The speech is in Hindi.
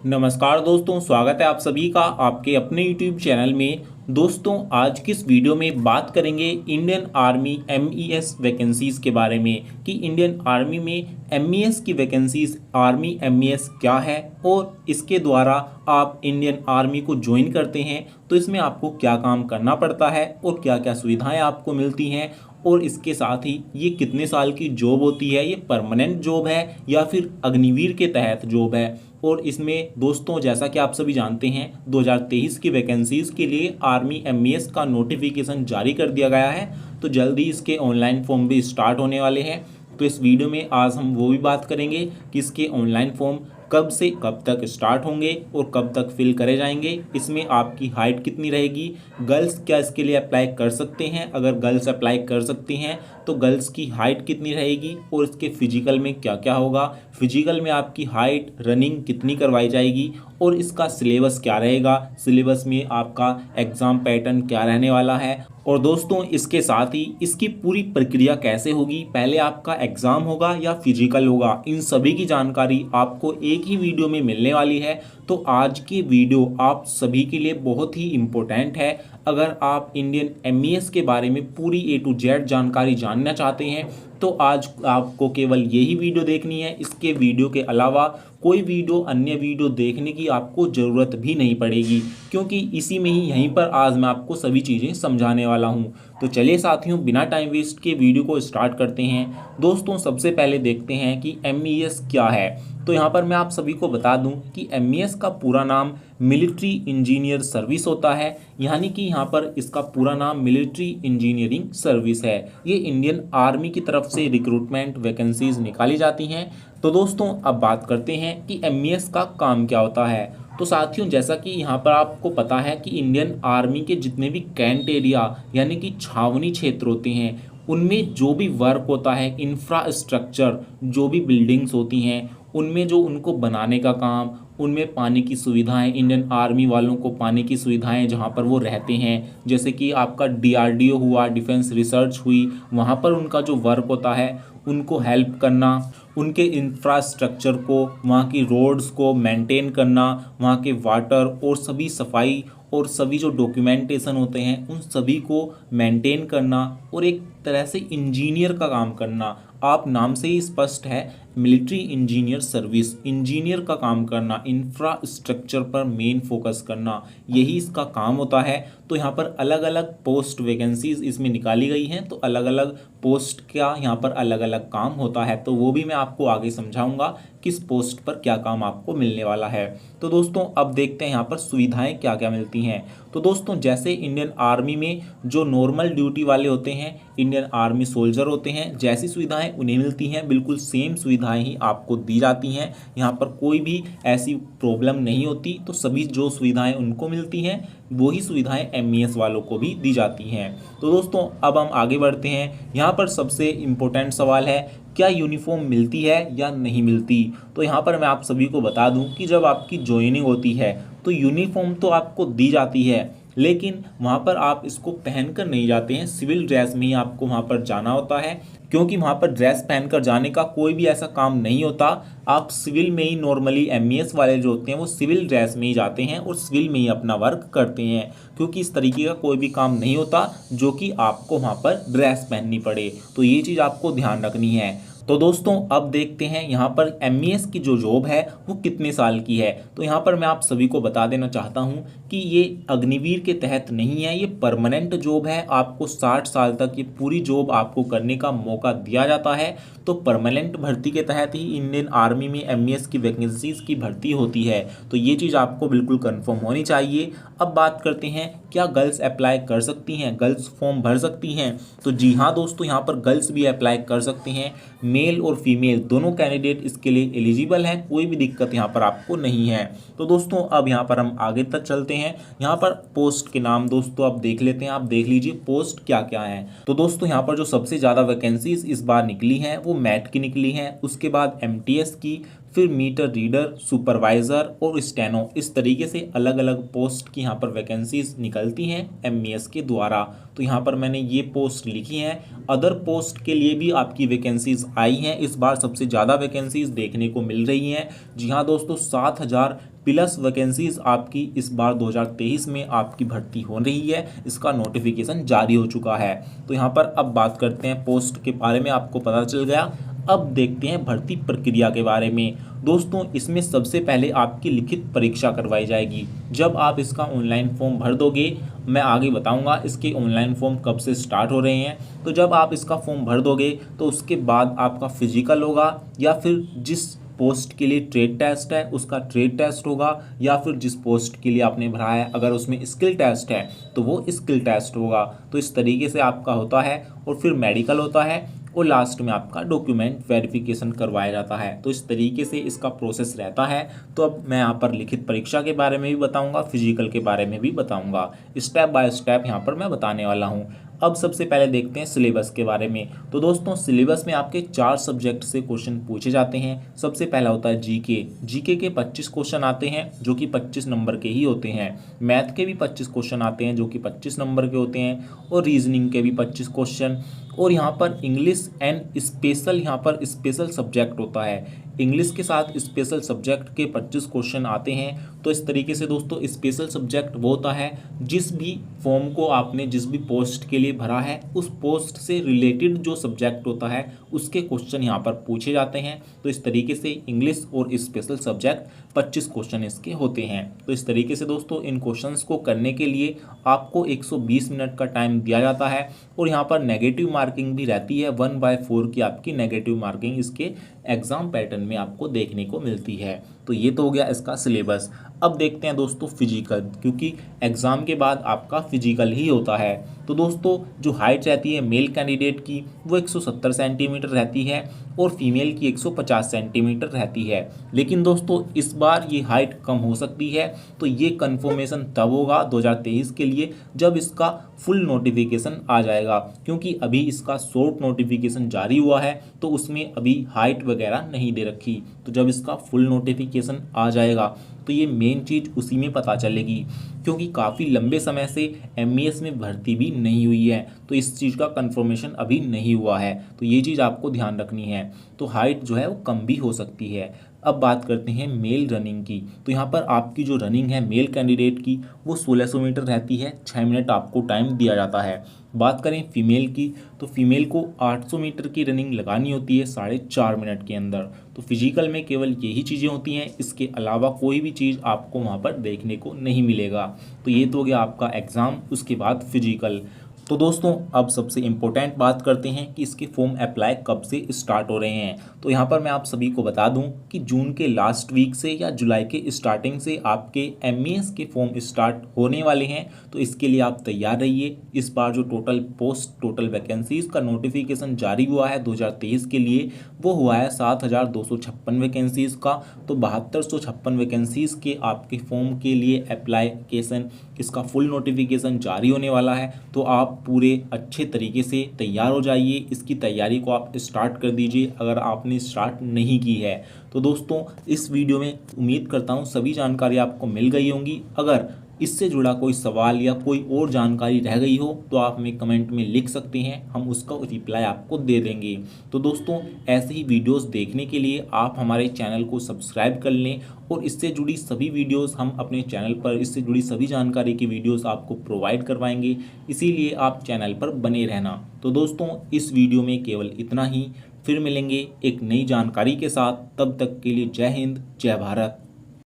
नमस्कार दोस्तों, स्वागत है आप सभी का आपके अपने YouTube चैनल में। दोस्तों, आज की इस वीडियो में बात करेंगे इंडियन आर्मी MES वैकेंसीज़ के बारे में कि इंडियन आर्मी में MES की वैकेंसीज़ आर्मी MES क्या है और इसके द्वारा आप इंडियन आर्मी को ज्वाइन करते हैं तो इसमें आपको क्या काम करना पड़ता है और क्या क्या सुविधाएं आपको मिलती हैं। और इसके साथ ही ये कितने साल की जॉब होती है, ये परमानेंट जॉब है या फिर अग्निवीर के तहत जॉब है। और इसमें दोस्तों, जैसा कि आप सभी जानते हैं, 2023 की वैकेंसीज़ के लिए आर्मी MES का नोटिफिकेशन जारी कर दिया गया है। तो जल्दी इसके ऑनलाइन फॉर्म भी स्टार्ट होने वाले हैं। तो इस वीडियो में आज हम वो भी बात करेंगे कि इसके ऑनलाइन फॉर्म कब से कब तक स्टार्ट होंगे और कब तक फिल करे जाएंगे। इसमें आपकी हाइट कितनी रहेगी, गर्ल्स क्या इसके लिए अप्लाई कर सकते हैं, अगर गर्ल्स अप्लाई कर सकती हैं तो गर्ल्स की हाइट कितनी रहेगी और इसके फिजिकल में क्या क्या होगा, फिजिकल में आपकी हाइट रनिंग कितनी करवाई जाएगी और इसका सिलेबस क्या रहेगा, सिलेबस में आपका एग्ज़ाम पैटर्न क्या रहने वाला है। और दोस्तों, इसके साथ ही इसकी पूरी प्रक्रिया कैसे होगी, पहले आपका एग्ज़ाम होगा या फिजिकल होगा, इन सभी की जानकारी आपको एक ही वीडियो में मिलने वाली है। तो आज की वीडियो आप सभी के लिए बहुत ही इम्पोर्टेंट है। अगर आप इंडियन MES के बारे में पूरी A to Z जानकारी जानना चाहते हैं तो आज आपको केवल यही वीडियो देखनी है। इसके वीडियो के अलावा कोई वीडियो, अन्य वीडियो देखने की आपको ज़रूरत भी नहीं पड़ेगी, क्योंकि इसी में ही यहीं पर आज मैं आपको सभी चीज़ें समझाने वाला हूँ। तो चलिए साथियों, बिना टाइम वेस्ट के वीडियो को स्टार्ट करते हैं। दोस्तों, सबसे पहले देखते हैं कि MES क्या है। तो यहाँ पर मैं आप सभी को बता दूं कि MES का पूरा नाम मिलिट्री इंजीनियर सर्विस होता है, यानी कि यहाँ पर इसका पूरा नाम मिलिट्री इंजीनियरिंग सर्विस है। ये इंडियन आर्मी की तरफ से रिक्रूटमेंट वैकेंसीज निकाली जाती हैं। तो दोस्तों, अब बात करते हैं कि MES का काम क्या होता है। तो साथियों, जैसा कि यहाँ पर आपको पता है कि इंडियन आर्मी के जितने भी कैंट एरिया यानी कि छावनी क्षेत्र होते हैं, उनमें जो भी वर्क होता है, इंफ्रास्ट्रक्चर, जो भी बिल्डिंग्स होती हैं, उनमें जो उनको बनाने का काम, उनमें पानी की सुविधाएं, इंडियन आर्मी वालों को पानी की सुविधाएं जहां पर वो रहते हैं, जैसे कि आपका DRDO हुआ, डिफेंस रिसर्च हुई, वहां पर उनका जो वर्क होता है उनको हेल्प करना, उनके इंफ्रास्ट्रक्चर को, वहाँ की रोड्स को मेंटेन करना, वहाँ के वाटर और सभी सफाई और सभी जो डॉक्यूमेंटेशन होते हैं उन सभी को मेंटेन करना और एक तरह से इंजीनियर का काम करना। आप नाम से ही स्पष्ट है, मिलिट्री इंजीनियर सर्विस, इंजीनियर का काम करना, इंफ्रास्ट्रक्चर पर मेन फोकस करना, यही इसका काम होता है। तो यहाँ पर अलग अलग पोस्ट वैकेंसीज इसमें निकाली गई हैं, तो अलग अलग पोस्ट का यहाँ पर अलग अलग काम होता है। तो वो भी मैं आपको आगे समझाऊंगा किस पोस्ट पर क्या काम आपको मिलने वाला है। तो दोस्तों, अब देखते हैं यहाँ पर सुविधाएं क्या क्या मिलती हैं। तो दोस्तों, जैसे इंडियन आर्मी में जो नॉर्मल ड्यूटी वाले होते हैं, इंडियन आर्मी सोल्जर होते हैं, जैसी सुविधाएं उन्हें मिलती हैं, बिल्कुल सेम सुविधाएं ही आपको दी जाती हैं। यहाँ पर कोई भी ऐसी प्रॉब्लम नहीं होती। तो सभी जो सुविधाएं उनको मिलती हैं वही सुविधाएं MES वालों को भी दी जाती हैं। तो दोस्तों, अब हम आगे बढ़ते हैं। यहाँ पर सबसे इम्पोर्टेंट सवाल है, क्या यूनिफॉर्म मिलती है या नहीं मिलती। तो यहाँ पर मैं आप सभी को बता दूं कि जब आपकी ज्वाइनिंग होती है तो यूनिफॉर्म तो आपको दी जाती है, लेकिन वहाँ पर आप इसको पहनकर नहीं जाते हैं, सिविल ड्रेस में ही आपको वहाँ पर जाना होता है, क्योंकि वहाँ पर ड्रेस पहनकर जाने का कोई भी ऐसा काम नहीं होता। आप सिविल में ही नॉर्मली MES वाले जो होते हैं वो सिविल ड्रेस में ही जाते हैं और सिविल में ही अपना वर्क करते हैं, क्योंकि इस तरीके का कोई भी काम नहीं होता जो कि आपको वहाँ पर ड्रेस पहननी पड़े। तो ये चीज़ आपको ध्यान रखनी है। तो दोस्तों, अब देखते हैं यहाँ पर MES की जो जॉब है वो कितने साल की है। तो यहाँ पर मैं आप सभी को बता देना चाहता हूँ कि ये अग्निवीर के तहत नहीं है, ये परमानेंट जॉब है। आपको 60 साल तक ये पूरी जॉब आपको करने का मौका दिया जाता है। तो परमानेंट भर्ती के तहत ही इंडियन आर्मी में MES की वैकेंसीज की भर्ती होती है। तो ये चीज़ आपको बिल्कुल कंफर्म होनी चाहिए। अब बात करते हैं, क्या गर्ल्स अप्लाई कर सकती हैं, गर्ल्स फॉर्म भर सकती हैं। तो जी हाँ दोस्तों, यहाँ पर गर्ल्स भी अप्लाई कर सकते हैं। मेल और फीमेल दोनों कैंडिडेट इसके लिए एलिजिबल हैं, कोई भी दिक्कत यहाँ पर आपको नहीं है। तो दोस्तों, अब यहाँ पर हम आगे तक चलते हैं। यहाँ पर पोस्ट के नाम दोस्तों आप देख लेते हैं, आप देख लीजिए पोस्ट क्या क्या है। तो दोस्तों, यहाँ पर जो सबसे ज़्यादा वैकेंसीज इस बार निकली हैं वो मैट की निकली हैं, उसके बाद MTS की, फिर मीटर रीडर, सुपरवाइज़र और स्टेनो, इस तरीके से अलग अलग पोस्ट की यहाँ पर वैकेंसीज निकलती हैं एमईएस के द्वारा। तो यहाँ पर मैंने ये पोस्ट लिखी हैं। अदर पोस्ट के लिए भी आपकी वैकेंसीज आई हैं। इस बार सबसे ज़्यादा वैकेंसीज देखने को मिल रही हैं। जी हाँ दोस्तों, 7,000 प्लस वैकेंसीज आपकी इस बार 2023 में आपकी भर्ती हो रही है। इसका नोटिफिकेशन जारी हो चुका है। तो यहाँ पर अब बात करते हैं पोस्ट के बारे में, आपको पता चल गया। अब देखते हैं भर्ती प्रक्रिया के बारे में। दोस्तों, इसमें सबसे पहले आपकी लिखित परीक्षा करवाई जाएगी। जब आप इसका ऑनलाइन फॉर्म भर दोगे, मैं आगे बताऊंगा इसके ऑनलाइन फॉर्म कब से स्टार्ट हो रहे हैं। तो जब आप इसका फॉर्म भर दोगे तो उसके बाद आपका फिजिकल होगा, या फिर जिस पोस्ट के लिए ट्रेड टेस्ट है उसका ट्रेड टेस्ट होगा, या फिर जिस पोस्ट के लिए आपने भरा है अगर उसमें स्किल टेस्ट है तो वो स्किल टेस्ट होगा। तो इस तरीके से आपका होता है, और फिर मेडिकल होता है, और लास्ट में आपका डॉक्यूमेंट वेरिफिकेशन करवाया जाता है। तो इस तरीके से इसका प्रोसेस रहता है। तो अब मैं यहाँ पर लिखित परीक्षा के बारे में भी बताऊंगा, फिजिकल के बारे में भी बताऊंगा, स्टेप बाय स्टेप यहाँ पर मैं बताने वाला हूँ। अब सबसे पहले देखते हैं सिलेबस के बारे में। तो दोस्तों, सिलेबस में आपके 4 सब्जेक्ट से क्वेश्चन पूछे जाते हैं। सबसे पहला होता है जीके। जीके के 25 क्वेश्चन आते हैं जो कि 25 नंबर के ही होते हैं। मैथ के भी 25 क्वेश्चन आते हैं जो कि 25 नंबर के होते हैं, और रीजनिंग के भी 25 क्वेश्चन। और यहाँ पर इंग्लिश एंड स्पेशल, यहाँ पर स्पेशल सब्जेक्ट होता है। इंग्लिश के साथ स्पेशल सब्जेक्ट के 25 क्वेश्चन आते हैं। तो इस तरीके से दोस्तों, स्पेशल सब्जेक्ट वो होता है जिस भी फॉर्म को आपने जिस भी पोस्ट के लिए भरा है उस पोस्ट से रिलेटेड जो सब्जेक्ट होता है उसके क्वेश्चन यहाँ पर पूछे जाते हैं। तो इस तरीके से इंग्लिश और स्पेशल सब्जेक्ट 25 क्वेश्चन इसके होते हैं। तो इस तरीके से दोस्तों, इन क्वेश्चंस को करने के लिए आपको 120 मिनट का टाइम दिया जाता है, और यहाँ पर नेगेटिव मार्किंग भी रहती है। 1/4 की आपकी नेगेटिव मार्किंग इसके एग्जाम पैटर्न में आपको देखने को मिलती है। तो ये तो हो गया इसका सिलेबस। अब देखते हैं दोस्तों फिजिकल, क्योंकि एग्जाम के बाद आपका फिजिकल ही होता है। तो दोस्तों, जो हाइट रहती है मेल कैंडिडेट की वो 170 सेंटीमीटर रहती है, और फीमेल की 150 सेंटीमीटर रहती है। लेकिन दोस्तों, इस बार ये हाइट कम हो सकती है। तो ये कन्फर्मेशन तब होगा 2023 के लिए जब इसका फुल नोटिफिकेशन आ जाएगा, क्योंकि अभी इसका शॉर्ट नोटिफिकेशन जारी हुआ है तो उसमें अभी हाइट वगैरह नहीं दे रखी। तो जब इसका फुल नोटिफिकेशन आ जाएगा तो ये मेन चीज़ उसी में पता चलेगी, क्योंकि काफ़ी लंबे समय से एमईएस में भर्ती भी नहीं हुई है। तो इस चीज़ का कंफर्मेशन अभी नहीं हुआ है। तो ये चीज़ आपको ध्यान रखनी है। तो हाइट जो है वो कम भी हो सकती है। अब बात करते हैं मेल रनिंग की। तो यहाँ पर आपकी जो रनिंग है मेल कैंडिडेट की वो 1600 मीटर रहती है। 6 मिनट आपको टाइम दिया जाता है। बात करें फीमेल की, तो फीमेल को 800 मीटर की रनिंग लगानी होती है 4.5 मिनट के अंदर। तो फिजिकल में केवल यही चीज़ें होती हैं, इसके अलावा कोई भी चीज़ आपको वहाँ पर देखने को नहीं मिलेगा। तो ये तो हो गया आपका एग्ज़ाम, उसके बाद फिजिकल। तो दोस्तों, अब सबसे इम्पोर्टेंट बात करते हैं कि इसके फॉर्म अप्लाई कब से स्टार्ट हो रहे हैं। तो यहाँ पर मैं आप सभी को बता दूं कि जून के लास्ट वीक से या जुलाई के स्टार्टिंग से आपके एमईएस के फॉर्म स्टार्ट होने वाले हैं। तो इसके लिए आप तैयार रहिए। इस बार जो टोटल वैकेंसीज़ का नोटिफिकेशन जारी हुआ है 2023 के लिए, वो हुआ है 7,256 वैकेंसीज़ का। तो 7256 वैकेंसीज़ के आपके फॉर्म के लिए एप्लीकेशन, इसका फुल नोटिफिकेशन जारी होने वाला है। तो आप पूरे अच्छे तरीके से तैयार हो जाइए। इसकी तैयारी को आप स्टार्ट कर दीजिए अगर आपने स्टार्ट नहीं की है। तो दोस्तों, इस वीडियो में उम्मीद करता हूँ सभी जानकारी आपको मिल गई होंगी। अगर इससे जुड़ा कोई सवाल या कोई और जानकारी रह गई हो तो आप हमें कमेंट में लिख सकते हैं, हम उसका रिप्लाई आपको दे देंगे। तो दोस्तों, ऐसे ही वीडियोस देखने के लिए आप हमारे चैनल को सब्सक्राइब कर लें, और इससे जुड़ी सभी वीडियोस हम अपने चैनल पर, इससे जुड़ी सभी जानकारी की वीडियोस आपको प्रोवाइड करवाएंगे। इसीलिए आप चैनल पर बने रहना। तो दोस्तों, इस वीडियो में केवल इतना ही। फिर मिलेंगे एक नई जानकारी के साथ। तब तक के लिए जय हिंद, जय भारत।